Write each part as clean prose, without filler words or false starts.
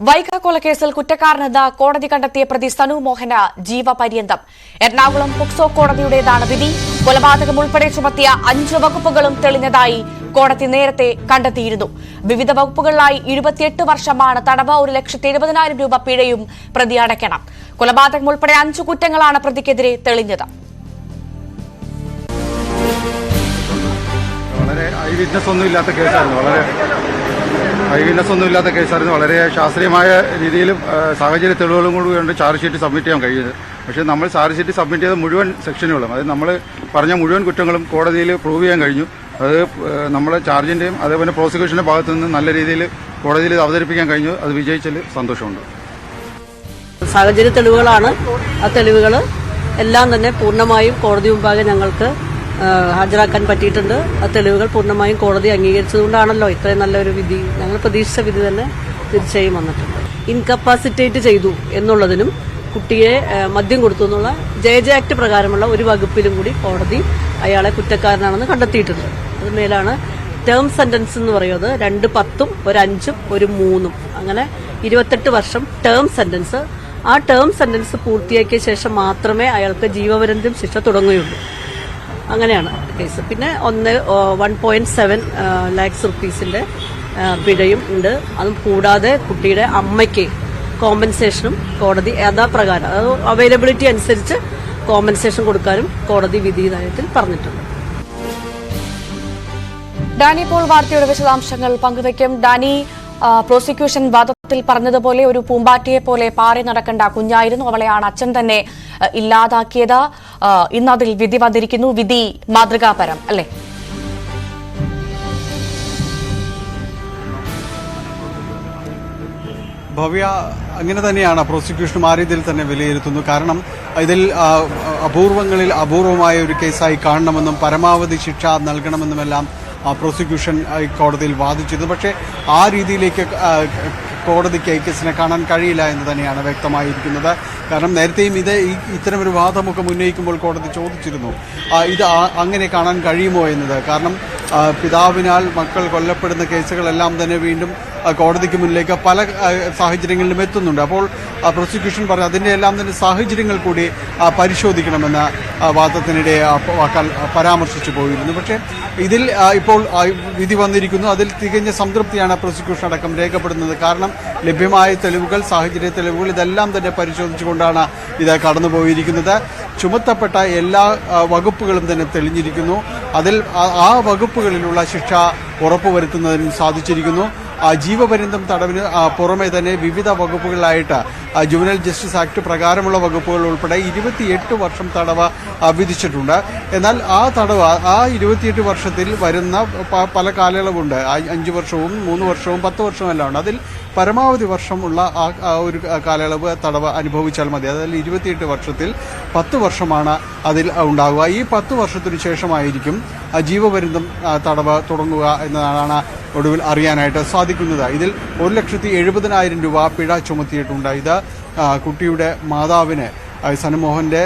വൈക്ക കൊലക്കേസിൽ കുറ്റക്കാരനെന്ന് കോടതി കണ്ടെത്തിയ പ്രതി സനു മോഹന് ജീവപര്യന്തം. എറണാകുളം പോക്സോ കോടതിയുടേതാണ് വിധി. കൊലപാതകം ഉൾപ്പെടെ ചുമത്തിയ 5 വകുപ്പുകളും തെളിഞ്ഞതായി കോടതി നേരത്തെ കണ്ടെത്തിയിരുന്നു. വിവിധ വകുപ്പുകളിലായി 28 വർഷമാണ് തടവ്, 1,70,000 രൂപ പിഴയും പ്രതി അടയ്ക്കണം. കൊലപാതകം ഉൾപ്പെടെ 5 കുറ്റങ്ങളാണ് പ്രതിക്കെതിരെ തെളിഞ്ഞത്. വളരെ ഐവിറ്റ്നസ് ഒന്നുമില്ലാത്ത കേസായിരുന്നു. വളരെ ശാസ്ത്രീയമായ രീതിയിലും സാഹചര്യ തെളിവുകളും കൂടി ചാർജ് ഷീറ്റ് സബ്മിറ്റ് ചെയ്യാൻ കഴിയുന്നത്. പക്ഷേ നമ്മൾ ചാർജ് ഷീറ്റ് സബ്മിറ്റ് ചെയ്ത മുഴുവൻ സെക്ഷനുകളും, അതായത് നമ്മൾ പറഞ്ഞ മുഴുവൻ കുറ്റങ്ങളും കോടതിയിൽ പ്രൂവ് ചെയ്യാൻ കഴിഞ്ഞു. അത് നമ്മുടെ ചാർജിന്റെയും അതേപോലെ പ്രോസിക്യൂഷന്റെ ഭാഗത്തു നിന്ന് നല്ല രീതിയിൽ കോടതിയിൽ അവതരിപ്പിക്കാൻ കഴിഞ്ഞു. അത് വിജയിച്ചതിൽ സന്തോഷമുണ്ട്. സാഹചര്യ തെളിവുകളാണ്. ആ തെളിവുകൾ എല്ലാം തന്നെ പൂർണ്ണമായും കോടതി മുമ്പാകെ ഞങ്ങൾക്ക് ഹാജരാക്കാൻ പറ്റിയിട്ടുണ്ട്. ആ തെളിവുകൾ പൂർണ്ണമായും കോടതി അംഗീകരിച്ചതുകൊണ്ടാണല്ലോ ഇത്രയും നല്ലൊരു വിധി, ഞങ്ങൾ പ്രതീക്ഷിച്ച വിധി തന്നെ തീർച്ചയായും വന്നിട്ടുണ്ട്. ഇൻകപ്പാസിറ്റേറ്റ് ചെയ്തു എന്നുള്ളതിനും കുട്ടിയെ മദ്യം കൊടുത്തു എന്നുള്ള ജെ ആക്ട് പ്രകാരമുള്ള ഒരു വകുപ്പിലും കൂടി കോടതി അയാളെ കുറ്റക്കാരനാണെന്ന് കണ്ടെത്തിയിട്ടുണ്ട്. അതുമേലാണ് ടേം സെന്റൻസ് എന്ന് പറയുന്നത് 2 10, 1 5, 1 3, അങ്ങനെ 28 വർഷം ടേം സെന്റൻസ്. ആ ടേം സെന്റൻസ് പൂർത്തിയാക്കിയ ശേഷം മാത്രമേ അയാൾക്ക് ജീവപര്യന്തം ശിക്ഷ തുടങ്ങുകയുള്ളൂ. അങ്ങനെയാണ് കേസ്. പിന്നെ 1.7 lakhs റുപ്പീസിന്റെ പിഴയും ഉണ്ട്. അതും കൂടാതെ കുട്ടിയുടെ അമ്മയ്ക്ക് കോമ്പൻസേഷനും കോടതി യഥാപ്രകാരം, അത് അവൈലബിലിറ്റി അനുസരിച്ച് കോമ്പൻസേഷൻ കൊടുക്കാനും കോടതി വിധിനയത്തിൽ പറഞ്ഞിട്ടുണ്ട്. ഡാനി ഇപ്പോൾ വാർത്തയുടെ വിശദാംശങ്ങൾ പങ്കുവയ്ക്കും. ഡാനി, പ്രോസിക്യൂഷൻ വാദത്തിൽ പറഞ്ഞതുപോലെ ഒരു പൂമ്പാറ്റയെ പോലെ പാറി നടക്കേണ്ട കുഞ്ഞായിരുന്നു, അവളെയാണ് അച്ഛൻ തന്നെ ഇല്ലാതാക്കിയത്. ഇന്ന് അതിൽ വിധി വന്നിരിക്കുന്നു. വിധി മാതൃകാപരം അല്ലേ? ഭവ്യ, അങ്ങനെ തന്നെയാണ് പ്രോസിക്യൂഷൻ ആ രീതിയിൽ തന്നെ വിലയിരുത്തുന്നു. കാരണം ഇതിൽ അപൂർവങ്ങളിൽ അപൂർവമായ ഒരു കേസായി കാണണമെന്നും പരമാവധി ശിക്ഷ നൽകണമെന്നുമെല്ലാം പ്രോസിക്യൂഷൻ കോടതിയിൽ വാദിച്ചത്. പക്ഷേ ആ രീതിയിലേക്ക് കോടതിക്ക് ഈ കേസിനെ കാണാൻ കഴിയില്ല എന്ന് തന്നെയാണ് വ്യക്തമായിരിക്കുന്നത്. കാരണം നേരത്തെയും ഇത്തരമൊരു വാദമൊക്കെ ഉന്നയിക്കുമ്പോൾ കോടതി ചോദിച്ചിരുന്നു ഇത് അങ്ങനെ കാണാൻ കഴിയുമോ എന്നത്. കാരണം പിതാവിനാൽ മക്കൾ കൊല്ലപ്പെടുന്ന കേസുകളെല്ലാം തന്നെ വീണ്ടും കോടതിക്ക് മുന്നിലേക്ക് പല സാഹചര്യങ്ങളിലും എത്തുന്നുണ്ട്. അപ്പോൾ പ്രോസിക്യൂഷൻ പറഞ്ഞു അതിൻ്റെ എല്ലാം തന്നെ സാഹചര്യങ്ങൾ കൂടി പരിശോധിക്കണമെന്ന് വാദത്തിനിടെ പരാമർശിച്ചു പോയിരുന്നു. പക്ഷേ ഇതിൽ ഇപ്പോൾ വിധി വന്നിരിക്കുന്നു. അതിൽ തികഞ്ഞ സംതൃപ്തിയാണ് പ്രോസിക്യൂഷൻ അടക്കം രേഖപ്പെടുന്നത്. കാരണം ലഭ്യമായ തെളിവുകൾ, സാഹചര്യ തെളിവുകൾ ഇതെല്ലാം തന്നെ പരിശോധിച്ചുകൊണ്ടാണ് ഇത് കടന്നുപോയിരിക്കുന്നത്. ചുമത്തപ്പെട്ട എല്ലാ വകുപ്പുകളും തന്നെ തെളിഞ്ഞിരിക്കുന്നു. അതിൽ ആ വകുപ്പുകളിലുള്ള ശിക്ഷ ഉറപ്പുവരുത്തുന്നതിനും സാധിച്ചിരിക്കുന്നു. ജീവപര്യന്തം തടവിന് പുറമെ തന്നെ വിവിധ വകുപ്പുകളിലായിട്ട് ജുവനൈൽ ജസ്റ്റിസ് ആക്ട് പ്രകാരമുള്ള വകുപ്പുകൾ ഉൾപ്പെടെ 28 വർഷം തടവ് വിധിച്ചിട്ടുണ്ട്. എന്നാൽ ആ തടവ് 28 വർഷത്തിൽ വരുന്ന പല കാലയളവുണ്ട്. 5 വർഷവും 3 വർഷവും 10 വർഷവും എല്ലാം ഉണ്ട്. അതിൽ പരമാവധി വർഷമുള്ള ഒരു കാലയളവ് തടവ് അനുഭവിച്ചാൽ മതി. അതായത് 28 വർഷത്തിൽ 10 വർഷമാണ് അതിൽ ഉണ്ടാകുക. ഈ 10 വർഷത്തിനു ശേഷമായിരിക്കും ജീവപര്യന്തം തടവ് തുടങ്ങുക എന്നതാണ് ഒടുവിൽ അറിയാനായിട്ട് സാധിക്കുന്നത്. ഇതിൽ 1,70,000 രൂപ പിഴ ചുമത്തിയിട്ടുണ്ട്. ഇത് കുട്ടിയുടെ മാതാവിന് സനുമോഹന്റെ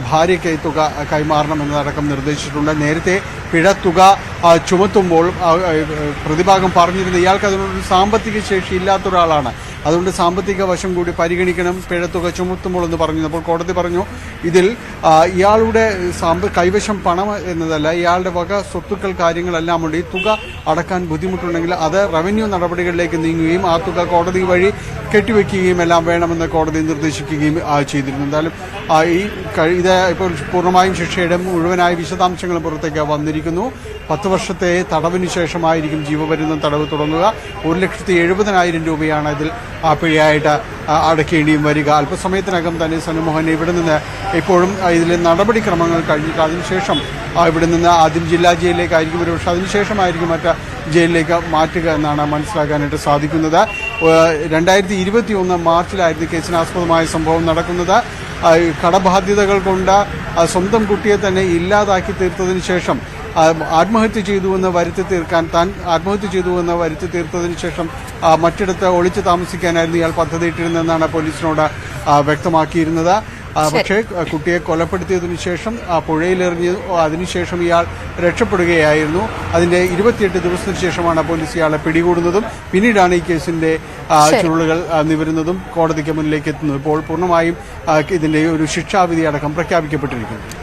ഭാര്യയ്ക്ക് തുക കൈമാറണമെന്നതടക്കം നിർദ്ദേശിച്ചിട്ടുണ്ട്. നേരത്തെ പിഴ തുക ചുമത്തുമ്പോൾ പ്രതിഭാഗം പറഞ്ഞിരുന്നത് ഇയാൾക്ക് അതിനൊരു സാമ്പത്തിക ശേഷി ഇല്ലാത്ത ഒരാളാണ്, അതുകൊണ്ട് സാമ്പത്തിക വശം കൂടി പരിഗണിക്കണം പിഴത്തുക ചുമത്തുമ്പോൾ എന്ന് പറഞ്ഞു. അപ്പോൾ കോടതി പറഞ്ഞു ഇതിൽ ഇയാളുടെ കൈവശം പണം എന്നതല്ല, ഇയാളുടെ വക സ്വത്തുക്കൾ കാര്യങ്ങളെല്ലാം ഉണ്ട്. ഈ തുക അടക്കാൻ ബുദ്ധിമുട്ടുണ്ടെങ്കിൽ അത് റവന്യൂ നടപടികളിലേക്ക് നീങ്ങുകയും ആ തുക കോടതി വഴി കെട്ടിവെക്കുകയും എല്ലാം വേണമെന്ന് കോടതി നിർദ്ദേശിക്കുകയും ചെയ്തിരുന്നു. എന്തായാലും ഇത് ഇപ്പോൾ പൂർണ്ണമായും ശിക്ഷയുടെ മുഴുവനായ വിശദാംശങ്ങളും പുറത്തേക്ക് വന്നിരിക്കുന്നു. 10 വർഷത്തെ തടവിന് ശേഷമായിരിക്കും ജീവപര്യന്തം തടവ് തുടങ്ങുക. 1,70,000 രൂപയാണ് ഇതിൽ പിഴയായിട്ട് അടയ്ക്കേണ്ടിയും വരിക. അല്പസമയത്തിനകം തന്നെ സനുമോഹൻ ഇവിടെ നിന്ന് ഇപ്പോഴും ഇതിലെ നടപടിക്രമങ്ങൾ കഴിഞ്ഞിട്ട് അതിനുശേഷം ഇവിടെ നിന്ന് ആദ്യം ജില്ലാ ജയിലിലേക്കായിരിക്കും, പക്ഷേ അതിനുശേഷമായിരിക്കും മറ്റ് ജയിലിലേക്ക് മാറ്റുക എന്നാണ് മനസ്സിലാക്കാനായിട്ട് സാധിക്കുന്നത്. 2021 മാർച്ചിലായിരുന്നു കേസിനാസ്പദമായ സംഭവം നടക്കുന്നത്. കടബാധ്യതകൾ കൊണ്ട് സ്വന്തം കുട്ടിയെ തന്നെ ഇല്ലാതാക്കി തീർത്തതിന് ശേഷം ആത്മഹത്യ ചെയ്തുവെന്ന് വരുത്തി തീർക്കാൻ, താൻ ആത്മഹത്യ ചെയ്തുവെന്ന് വരുത്തി തീർത്തതിന് ശേഷം മറ്റിടത്ത് ഒളിച്ചു താമസിക്കാനായിരുന്നു ഇയാൾ പദ്ധതിയിട്ടിരുന്നതെന്നാണ് പോലീസിനോട് വ്യക്തമാക്കിയിരുന്നത്. പക്ഷേ കുട്ടിയെ കൊലപ്പെടുത്തിയതിനു ശേഷം പുഴയിലെറിഞ്ഞു. അതിനുശേഷം ഇയാൾ രക്ഷപ്പെടുകയായിരുന്നു. അതിന്റെ 28 ദിവസത്തിന് ശേഷമാണ് പോലീസ് ഇയാളെ പിടികൂടുന്നതും പിന്നീടാണ് ഈ കേസിന്റെ ചുരുളുകൾ നിവരുന്നതും കോടതിക്ക് മുന്നിലേക്ക് എത്തുന്നത്. ഇപ്പോൾ പൂർണ്ണമായും ഇതിന്റെ ഒരു ശിക്ഷാവിധി അടക്കം പ്രഖ്യാപിക്കപ്പെട്ടിരിക്കുന്നു.